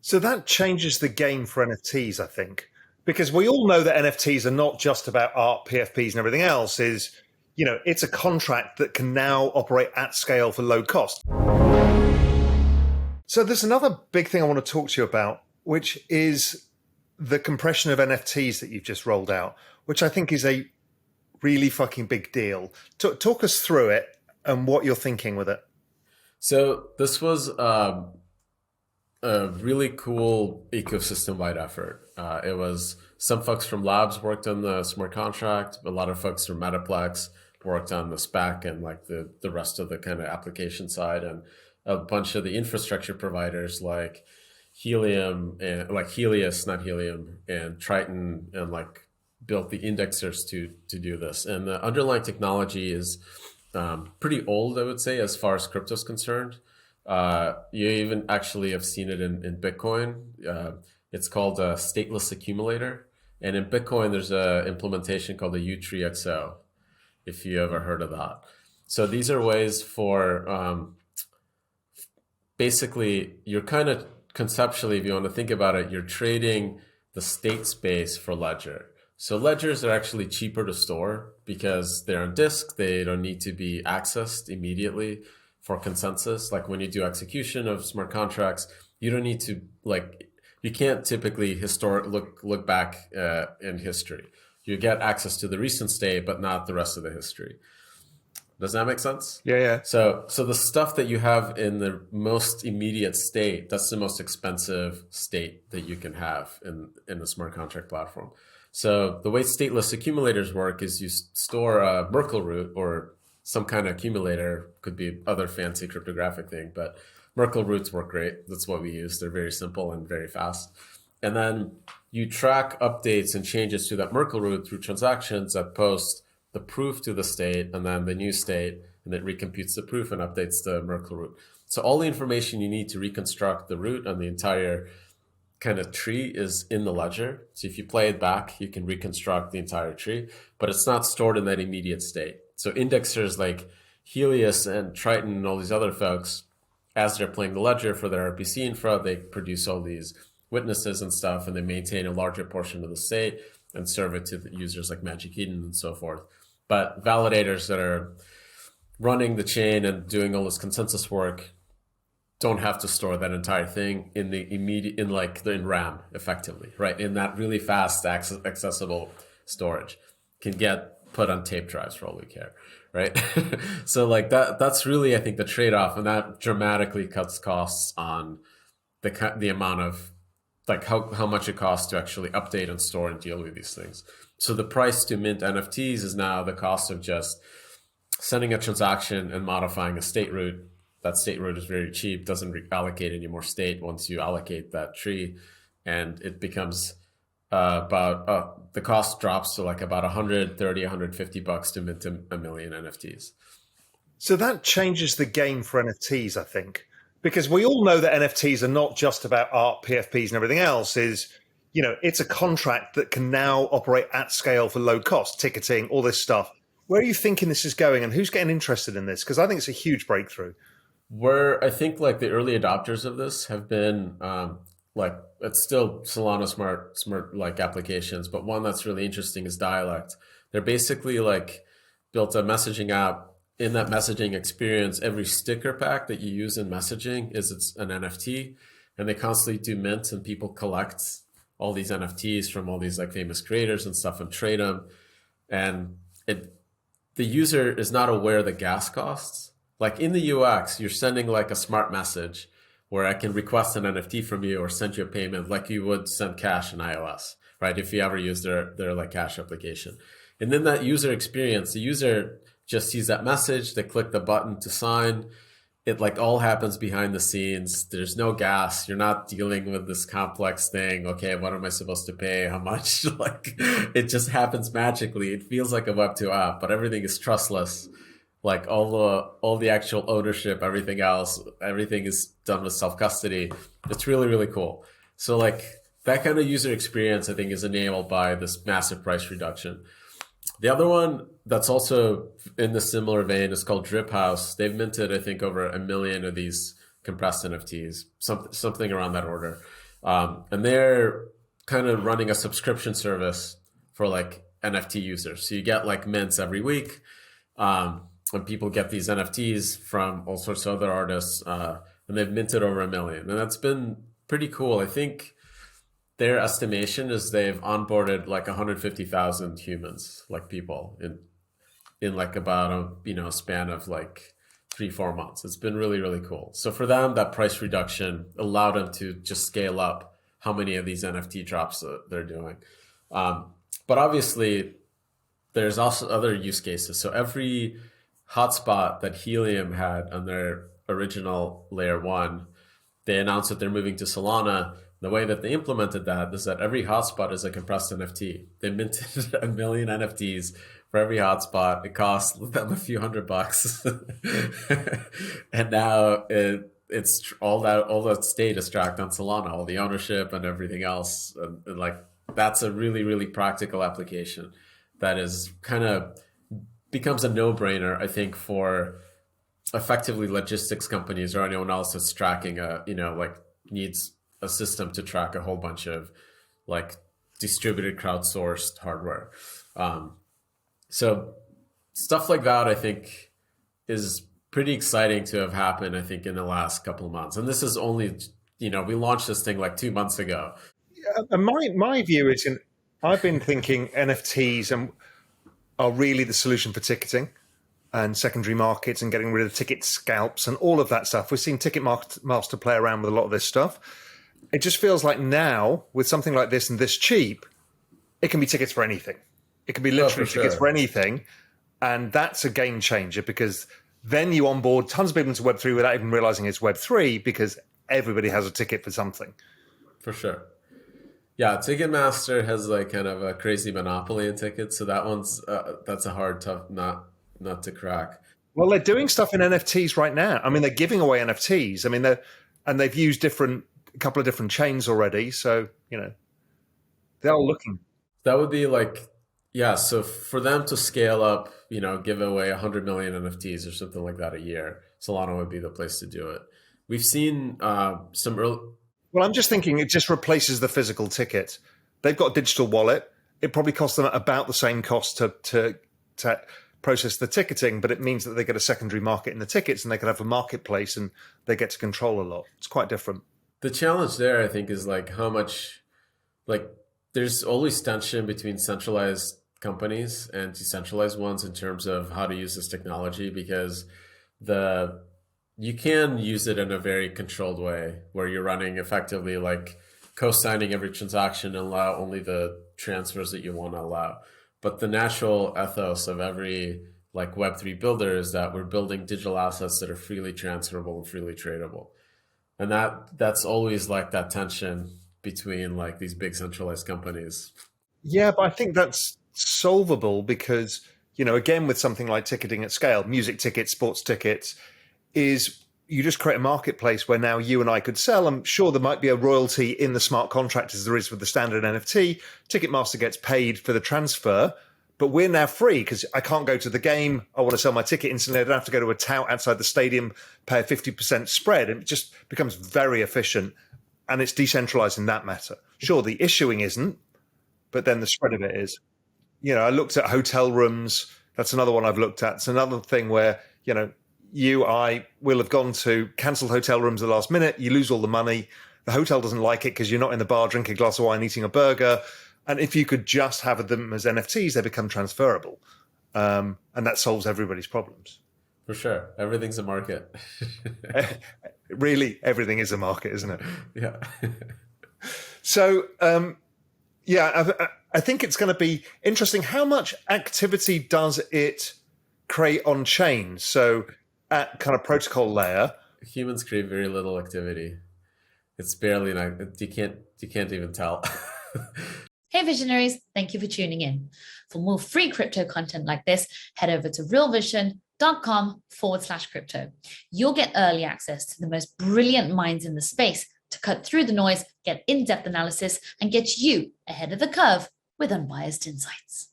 So that changes the game for NFTs, I think, because we all know that NFTs are not just about art, PFPs, and everything else. It's a contract that can now operate at scale for low cost. So there's another big thing I want to talk to you about, which is the compression of NFTs that you've just rolled out, which I think is a really fucking big deal. Talk us through it and what you're thinking with it. So this was a really cool ecosystem-wide effort. It was some folks from Labs worked on the smart contract, a lot of folks from Metaplex worked on the spec and like the rest of the kind of application side, and a bunch of the infrastructure providers like Helium and like Helios, not Helium, and Triton, and like built the indexers to do this. And the underlying technology is pretty old, I would say, as far as crypto is concerned. You even actually have seen it in Bitcoin. It's called a stateless accumulator. And in Bitcoin, there's an implementation called the U3XO, if you ever heard of that. So these are ways for basically, you're kind of conceptually, if you want to think about it, you're trading the state space for ledger. So ledgers are actually cheaper to store because they're on disk. They don't need to be accessed immediately for consensus. Like when you do execution of smart contracts, you don't need to you can't typically look back in history. You get access to the recent state, but not the rest of the history. Does that make sense? Yeah. So the stuff that you have in the most immediate state, that's the most expensive state that you can have in the smart contract platform. So the way stateless accumulators work is you store a Merkle root or some kind of accumulator, could be other fancy cryptographic thing, but Merkle roots work great. That's what we use. They're very simple and very fast. And then you track updates and changes to that Merkle root through transactions that post the proof to the state and then the new state, and it recomputes the proof and updates the Merkle root. So all the information you need to reconstruct the root and the entire kind of tree is in the ledger. So if you play it back, you can reconstruct the entire tree, but it's not stored in that immediate state. So indexers like Helios and Triton and all these other folks, as they're playing the ledger for their RPC infra, they produce all these witnesses and stuff, and they maintain a larger portion of the state and serve it to the users like Magic Eden and so forth. But validators that are running the chain and doing all this consensus work don't have to store that entire thing in the immediate, in RAM effectively, right? In that really fast accessible storage, can get put on tape drives for all we care, right? So like that's really, I think, the trade-off, and that dramatically cuts costs on the amount of like how much it costs to actually update and store and deal with these things. So the price to mint NFTs is now the cost of just sending a transaction and modifying a state root. That state root is very cheap, doesn't allocate any more state once you allocate that tree. And it becomes the cost drops to like about $130, $150 to mint a million NFTs. So that changes the game for NFTs, I think, because we all know that NFTs are not just about art, PFPs, and everything else. It's a contract that can now operate at scale for low cost, ticketing, all this stuff. Where are you thinking this is going, and who's getting interested in this? Because I think it's a huge breakthrough. Where I think like the early adopters of this have been it's still Solana smart like applications, but one that's really interesting is Dialect. They're basically like built a messaging app. In that messaging experience, every sticker pack that you use in messaging it's an NFT, and they constantly do mint, and people collect all these NFTs from all these like famous creators and stuff and trade them. And the user is not aware of the gas costs. Like in the UX, you're sending like a smart message where I can request an NFT from you or send you a payment like you would send cash in iOS, right? If you ever use their like cash application. And then that user experience, the user just sees that message, they click the button to sign. It like all happens behind the scenes. There's no gas. You're not dealing with this complex thing. Okay, what am I supposed to pay? How much? Like it just happens magically. It feels like a Web2 app, but everything is trustless. Like all the actual ownership, everything else, everything is done with self-custody. It's really, really cool. So like that kind of user experience, I think, is enabled by this massive price reduction. The other one that's also in the similar vein is called Driphouse. They've minted, I think, over 1 million of these compressed NFTs, something around that order. And they're kind of running a subscription service for like NFT users. So you get like mints every week, and people get these NFTs from all sorts of other artists, and they've minted over 1 million, and that's been pretty cool. I think their estimation is they've onboarded like 150,000 humans, like people, in like about a span of like 3-4 months. It's been really, really cool. So for them, that price reduction allowed them to just scale up how many of these NFT drops they're doing. But obviously, there's also other use cases. So every hotspot that Helium had on their original layer 1, they announced that they're moving to Solana. The way that they implemented that is that every hotspot is a compressed NFT. They minted 1 million NFTs for every hotspot. It cost them a few $100. And now it's all that state is tracked on Solana, all the ownership and everything else. And like, that's a really, really practical application that is kind of becomes a no-brainer, I think, for effectively logistics companies or anyone else that's tracking needs a system to track a whole bunch of like distributed crowdsourced hardware. So stuff like that, I think, is pretty exciting to have happened, I think, in the last couple of months. And this is only, we launched this thing like 2 months ago. And my view is, I've been thinking NFTs are really the solution for ticketing and secondary markets and getting rid of ticket scalps and all of that stuff. We've seen Ticketmaster play around with a lot of this stuff. It just feels like now, with something like this and this cheap, it can be tickets for anything. It can be literally tickets for anything. And that's a game changer, because then you onboard tons of people into Web3 without even realizing it's Web3, because everybody has a ticket for something. For sure. Yeah, Ticketmaster has like kind of a crazy monopoly in tickets. So that one's, that's a hard, tough not to crack. Well, they're doing stuff in NFTs right now. I mean, they're giving away NFTs. I mean, they've used a couple of different chains already. So, they're all looking. That would be like, yeah. So for them to scale up, give away 100 million NFTs or something like that a year, Solana would be the place to do it. We've seen some early. Well, I'm just thinking it just replaces the physical ticket. They've got a digital wallet. It probably costs them about the same cost to process the ticketing, but it means that they get a secondary market in the tickets, and they can have a marketplace, and they get to control a lot. It's quite different. The challenge there, I think, is like how much, like, there's always tension between centralized companies and decentralized ones in terms of how to use this technology, because you can use it in a very controlled way where you're running effectively like co-signing every transaction and allow only the transfers that you want to allow. But the natural ethos of every like Web3 builder is that we're building digital assets that are freely transferable and freely tradable. And that's always like that tension between like these big centralized companies. Yeah, but I think that's solvable because, again, with something like ticketing at scale, music tickets, sports tickets, is you just create a marketplace where now you and I could sell. I'm sure there might be a royalty in the smart contract as there is with the standard NFT. Ticketmaster gets paid for the transfer, but we're now free because I can't go to the game. I want to sell my ticket instantly. I don't have to go to a tout outside the stadium, pay a 50% spread. It just becomes very efficient, and it's decentralized in that matter. Sure, the issuing isn't, but then the spread of it is. I looked at hotel rooms. That's another one I've looked at. It's another thing where, I will have gone to cancelled hotel rooms at the last minute. You lose all the money. The hotel doesn't like it because you're not in the bar drinking a glass of wine, eating a burger. And if you could just have them as NFTs, they become transferable. And that solves everybody's problems. For sure. Everything's a market. Really, everything is a market, isn't it? Yeah. So, I think it's going to be interesting. How much activity does it create on chain? So at kind of protocol layer, humans create very little activity. It's barely you can't even tell. Hey visionaries, thank you for tuning in. For more free crypto content like this, head over to realvision.com/crypto. You'll get early access to the most brilliant minds in the space to cut through the noise, get in-depth analysis, and get you ahead of the curve with unbiased insights.